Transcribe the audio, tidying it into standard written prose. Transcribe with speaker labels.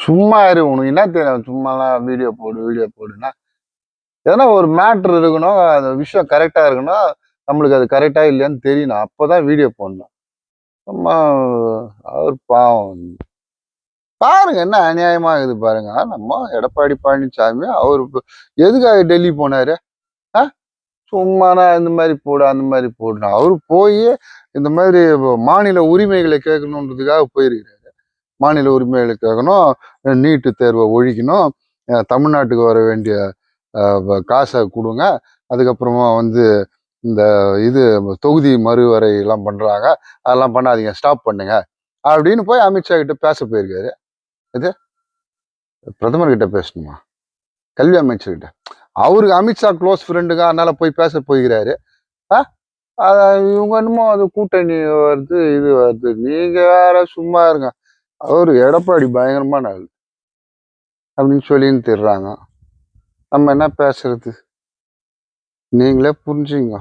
Speaker 1: சும்மா இரு, உனக்கு என்ன தெரியும்? சும்மாலாம் வீடியோ போடுன்னா எதனா ஒரு மேட்ரு இருக்கணும், அந்த விஷயம் கரெக்டா இருக்கணும், நம்மளுக்கு அது கரெக்டா இல்லையான்னு தெரியணும். அப்பதான் வீடியோ போடணும். சும்மா அவர் பாவம். பாருங்க என்ன அநியாயமா இருக்குது பாருங்க. நம்ம எடப்பாடி பழனிசாமி அவரு எதுக்காக டெல்லி போனாரு? ஆ? சும்மானா இந்த மாதிரி போடு, அந்த மாதிரி போடுனா அவரு போய் இந்த மாதிரி மாநில உரிமைகளை கேட்கணுன்றதுக்காக போயிருக்கிறாரு. மாநில உரிமைகளை கேட்கணும், நீட்டு தேர்வை ஒழிக்கணும், தமிழ்நாட்டுக்கு வர வேண்டிய காசை கொடுங்க, அதுக்கப்புறமா வந்து இந்த இது தொகுதி மறுவரை எல்லாம் பண்றாங்க, அதெல்லாம் பண்ணாதீங்க, ஸ்டாப் பண்ணுங்க அப்படின்னு போய் அமித்ஷா கிட்ட பேச போயிருக்காரு. இது பிரதமர் கிட்ட பேசணுமா? கல்வி அமைச்சர் கிட்ட. அவருக்கு அமித்ஷா க்ளோஸ் ஃப்ரெண்டுங்க, அதனால போய் பேச போகிறாரு. இவங்க என்னமோ அது கூட்டணி வருது, இது வருது. நீங்க வேற சும்மா இருங்க. அவரு எடப்பாடி பயங்கரமான ஆள் அப்படின்னு சொல்லின்னு திர்றாங்க. நம்ம என்ன பேசுறது? நீங்களே புரிஞ்சுங்க.